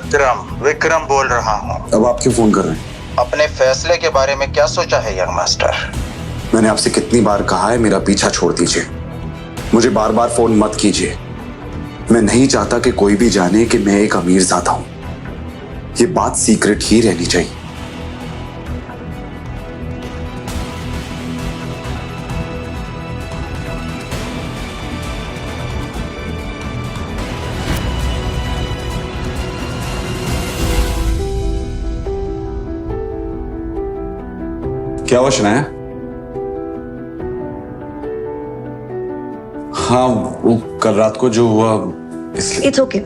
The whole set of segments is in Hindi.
विक्रम बोल रहा हूँ। अब आप क्यों फोन कर रहे हैं? अपने फैसले के बारे में क्या सोचा है यंग मास्टर? मैंने आपसे कितनी बार कहा है मेरा पीछा छोड़ दीजिए। मुझे बार बार फोन मत कीजिए। मैं नहीं चाहता कि कोई भी जाने कि मैं एक अमीरजादा हूं। ये बात सीक्रेट ही रहनी चाहिए। क्या हुआ शनाया? हाँ, वो कल रात को जो हुआ इसलिए। It's okay.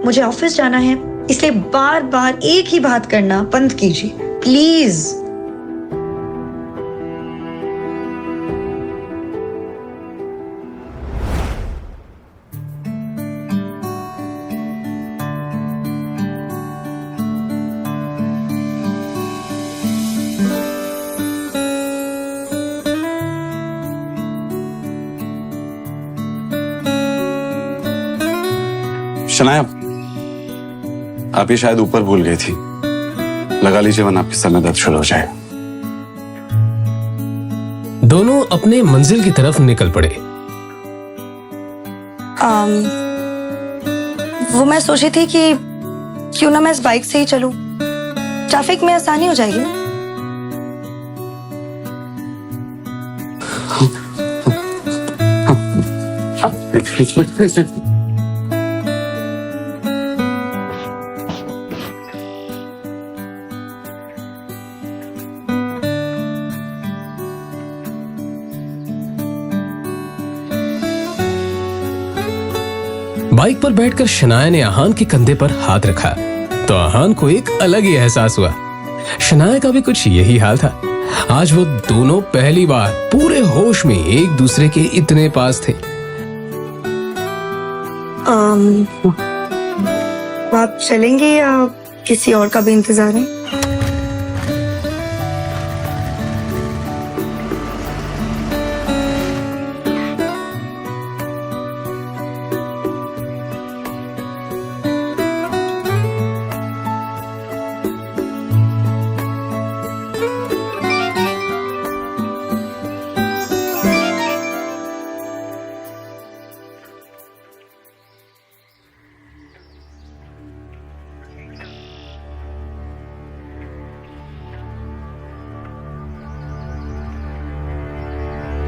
मुझे ऑफिस जाना है, इसलिए बार बार एक ही बात करना बंद कीजिए प्लीज। शनाया, आप ये शायद ऊपर भूल गई थी। लगा लीजिए वरना आपके सर में दर्द शुरू हो जाए। दोनों अपने मंजिल की तरफ निकल पड़े। वो मैं सोची थी कि क्यों ना मैं इस बाइक से ही चलूं, ट्रैफिक में आसानी हो जाएगी ना। बाइक पर बैठकर शनाया ने आहान के कंधे पर हाथ रखा तो आहान को एक अलग ही एहसास हुआ। शनाया का भी कुछ यही हाल था। आज वो दोनों पहली बार पूरे होश में एक दूसरे के इतने पास थे। आप चलेंगे या किसी और का भी इंतजार है?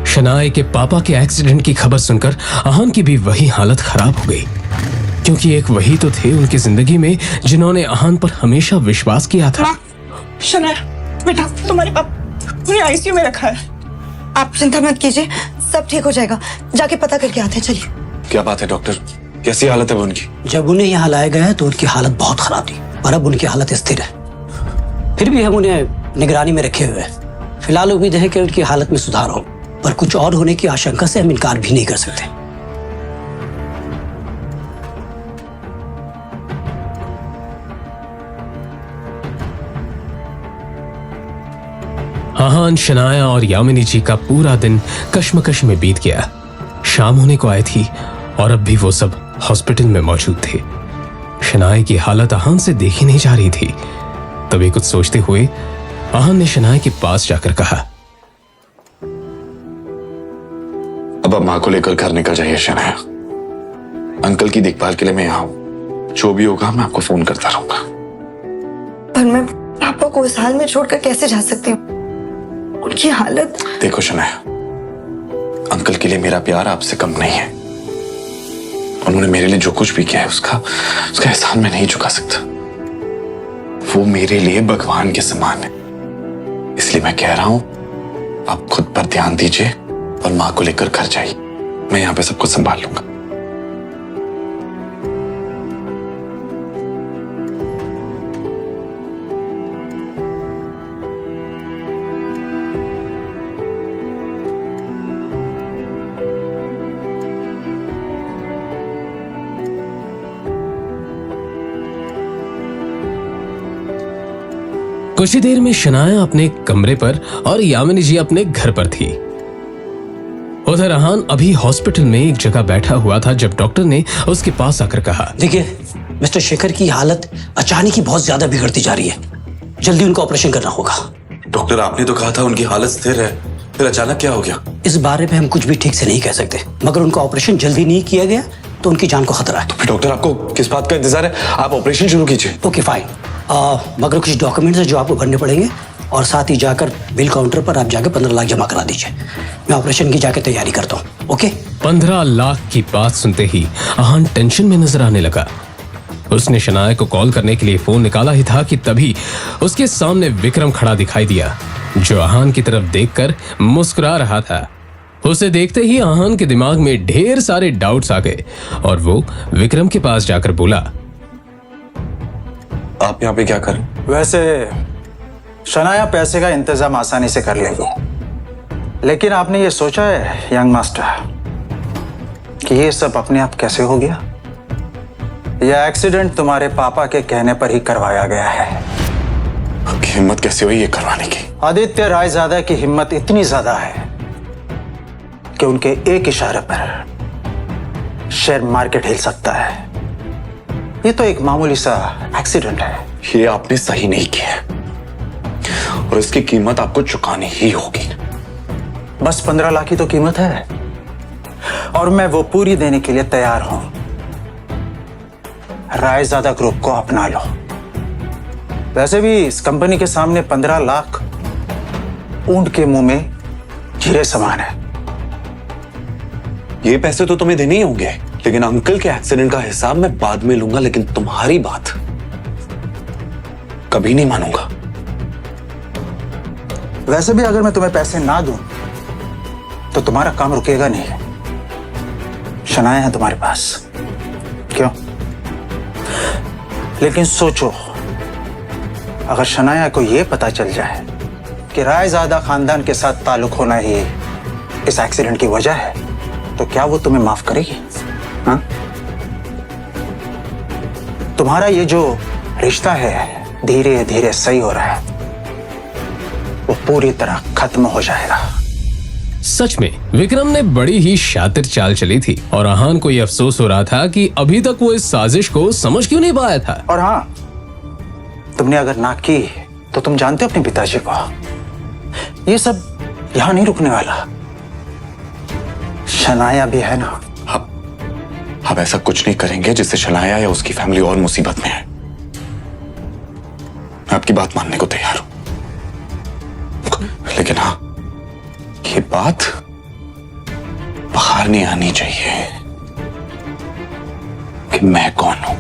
शनाया के पापा के एक्सीडेंट की खबर सुनकर आहान की भी वही हालत खराब हो गई, क्योंकि एक वही तो थे उनकी जिंदगी में जिन्होंने आहान पर हमेशा विश्वास किया था। शनाया बेटा, तुम्हारे पापा उन्हें आईसीयू में रखा है। आप चिंता मत कीजिए, सब ठीक हो जाएगा। जाके पता करके आते हैं, चलिए। क्या बात है डॉक्टर, कैसी हालत है उनकी? जब उन्हें यहाँ लाया गया तो उनकी हालत बहुत खराब थी और अब उनकी हालत स्थिर है। फिर भी हम उन्हें निगरानी में रखे हुए हैं। फिलहाल उम्मीद है कि उनकी हालत में सुधार हो, पर कुछ और होने की आशंका से हम इनकार भी नहीं कर सकते। आहान, शनाया और यामिनी जी का पूरा दिन कश्मकश में बीत गया। शाम होने को आई थी और अब भी वो सब हॉस्पिटल में मौजूद थे। शनाया की हालत आहान से देखी नहीं जा रही थी। तभी कुछ सोचते हुए आहान ने शनाया के पास जाकर कहा, अब आप माँ को लेकर घर निकल जाइए शनाया। अंकल की देखभाल के लिए मैं यहाँ हूँ। जो भी होगा मैं आपको फोन करता रहूंगा। पर मैं पापा को इस हाल में छोड़कर कैसे जा सकती हूँ? उनकी हालत। देखो शनाया, अंकल के लिए मेरा प्यार आपसे कम नहीं है। उन्होंने मेरे लिए जो कुछ भी किया है उसका एहसान मैं नहीं चुका सकता। वो मेरे लिए भगवान के समान है। इसलिए मैं कह रहा हूं आप खुद पर ध्यान दीजिए और माँ को लेकर घर जाइए। मैं यहाँ पे सब कुछ संभाल लूंगा। कुछ ही देर में शनाया अपने कमरे पर और यामिनी जी अपने घर पर थी। उधर आहान अभी हॉस्पिटल में एक जगह बैठा हुआ था जब डॉक्टर ने उसके पास आकर कहा, देखिए मिस्टर शेखर की हालत अचानक ही बहुत ज्यादा बिगड़ती जा रही है। जल्दी उनका ऑपरेशन करना होगा। डॉक्टर आपने तो कहा था उनकी हालत स्थिर है, फिर अचानक क्या हो गया? इस बारे में हम कुछ भी ठीक से नहीं कह सकते, मगर उनका ऑपरेशन जल्दी नहीं किया गया तो उनकी जान को खतरा है। तो फिर डॉक्टर आपको किस बात का इंतजार है? आप ऑपरेशन शुरू कीजिए। ओके फाइन, मगर कुछ डॉक्यूमेंट्स हैं जो आपको भरने पड़ेंगे, और साथ ही जाकर बिल काउंटर पर आप जाकर 15 लाख जमा करा दीजिए। मैं ऑपरेशन की जाकर तैयारी करता हूँ। ओके? 15 लाख की बात सुनते ही आहान टेंशन में नजर आने लगा। उसने शनाया को कॉल करने के लिए फोन निकाला ही था कि तभी उसके सामने विक्रम खड़ा दिखाई दिया, जो आहान की तरफ देखकर मुस्कुरा रहा था। उसे देखते ही आहान के दिमाग में ढेर सारे डाउट्स आ गए और वो विक्रम के पास जाकर बोला, आप यहाँ पे क्या कर रहे हैं? वैसे शनाया पैसे का इंतजाम आसानी से कर लेगी, लेकिन आपने ये सोचा है यंग मास्टर कि ये सब अपने आप कैसे हो गया? यह एक्सीडेंट तुम्हारे पापा के कहने पर ही करवाया गया है। आपकी हिम्मत कैसे हुई ये करवाने की? आदित्य रायजादा की हिम्मत इतनी ज्यादा है कि उनके एक इशारे पर शेयर मार्केट हिल सकता है। ये तो एक मामूली सा एक्सीडेंट है। ये आपने सही नहीं किया और इसकी कीमत आपको चुकानी ही होगी। बस 15 लाख की तो कीमत है और मैं वो पूरी देने के लिए तैयार हूं। रायजादा ग्रुप को अपना लो। वैसे भी इस कंपनी के सामने 15 लाख ऊंट के मुंह में हीरे समान है। ये पैसे तो तुम्हें देने ही होंगे, लेकिन अंकल के एक्सीडेंट का हिसाब मैं बाद में लूंगा, लेकिन तुम्हारी बात कभी नहीं मानूंगा। वैसे भी अगर मैं तुम्हें पैसे ना दूं तो तुम्हारा काम रुकेगा नहीं। शनाया है तुम्हारे पास, क्यों? लेकिन सोचो, अगर शनाया को यह पता चल जाए कि रायजादा खानदान के साथ ताल्लुक होना ही इस एक्सीडेंट की वजह है, तो क्या वो तुम्हें माफ करेगी? हाँ? तुम्हारा ये जो रिश्ता है धीरे धीरे सही हो रहा है, वो पूरी तरह खत्म हो जाएगा। सच में विक्रम ने बड़ी ही शातिर चाल चली थी और आहान को यह अफसोस हो रहा था कि अभी तक वो इस साजिश को समझ क्यों नहीं पाया था। और हाँ, तुमने अगर ना की तो तुम जानते हो अपने पिताजी को, ये सब यहां नहीं रुकने वाला। शनाया भी है ना। आप ऐसा कुछ नहीं करेंगे जिससे शनाया या उसकी फैमिली और मुसीबत में है। मैं आपकी बात मानने को तैयार हूं, लेकिन हाँ, ये बात बाहर नहीं आनी चाहिए कि मैं कौन हूं।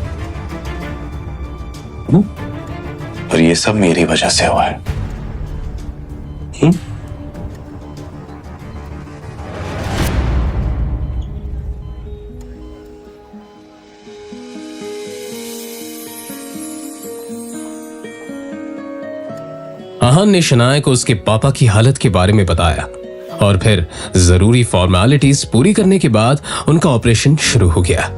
और ये सब मेरी वजह से हुआ है। आहान ने शनाया को उसके पापा की हालत के बारे में बताया और फिर जरूरी फॉर्मेलिटीज पूरी करने के बाद उनका ऑपरेशन शुरू हो गया।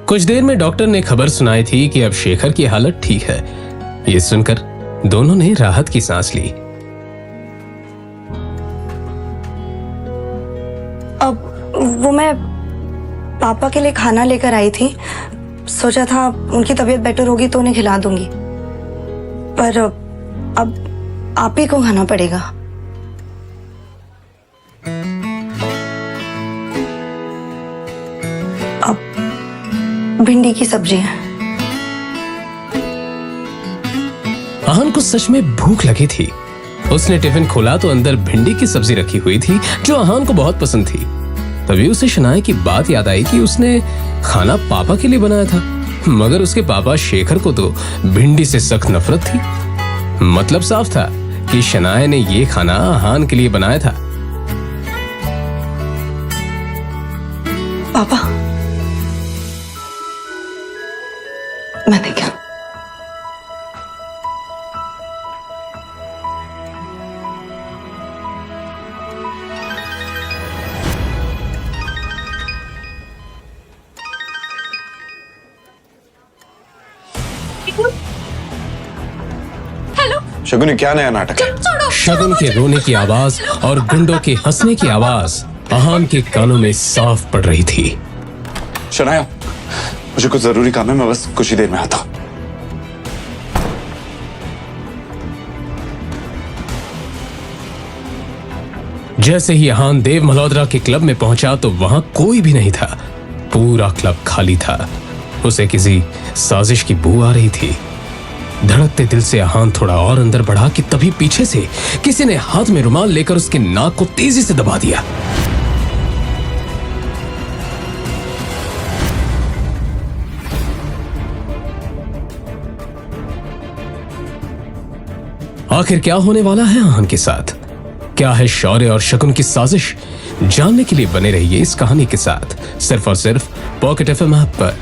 कुछ देर में डॉक्टर ने खबर सुनाई थी कि अब शेखर की हालत ठीक है। ये सुनकर दोनों ने राहत की सांस ली। अब वो मैं पापा के लिए खाना लेकर आई थी, सोचा था उनकी तबीयत बेटर होगी तो उन्हें खिला दूंगी, पर अब आप ही को खाना पड़ेगा। अब भिंडी की सब्जी है। आहान को सच में भूख लगी थी। उसने टिफिन खोला तो अंदर भिंडी की सब्जी रखी हुई थी जो आहान को बहुत पसंद थी। तभी उसे शनाया की बात याद आई कि उसने खाना पापा के लिए बनाया था, मगर उसके पापा शेखर को तो भिंडी से सख्त नफरत थी। मतलब साफ था कि शनाया ने ये खाना आहान के लिए बनाया था। पापा, मैंने क्या? शगुन ये क्या नया नाटक है? शगुन के रोने की आवाज और गुंडों के हंसने की आवाज अहान के कानों में साफ पड़ रही थी। शनाया, मुझे कुछ जरूरी काम है, मैं बस कुछ ही देर में आता हूं। जैसे ही अहान देव मल्होत्रा के क्लब में पहुंचा तो वहां कोई भी नहीं था। पूरा क्लब खाली था। उसे किसी साजिश की बू आ रही थी। धड़कते दिल से अहान थोड़ा और अंदर बढ़ा कि तभी पीछे से किसी ने हाथ में रुमाल लेकर उसके नाक को तेजी से दबा दिया। आखिर क्या होने वाला है अहान के साथ? क्या है शौर्य और शगुन की साजिश? जानने के लिए बने रहिए इस कहानी के साथ, सिर्फ और सिर्फ पॉकेट एफएम ऐप पर।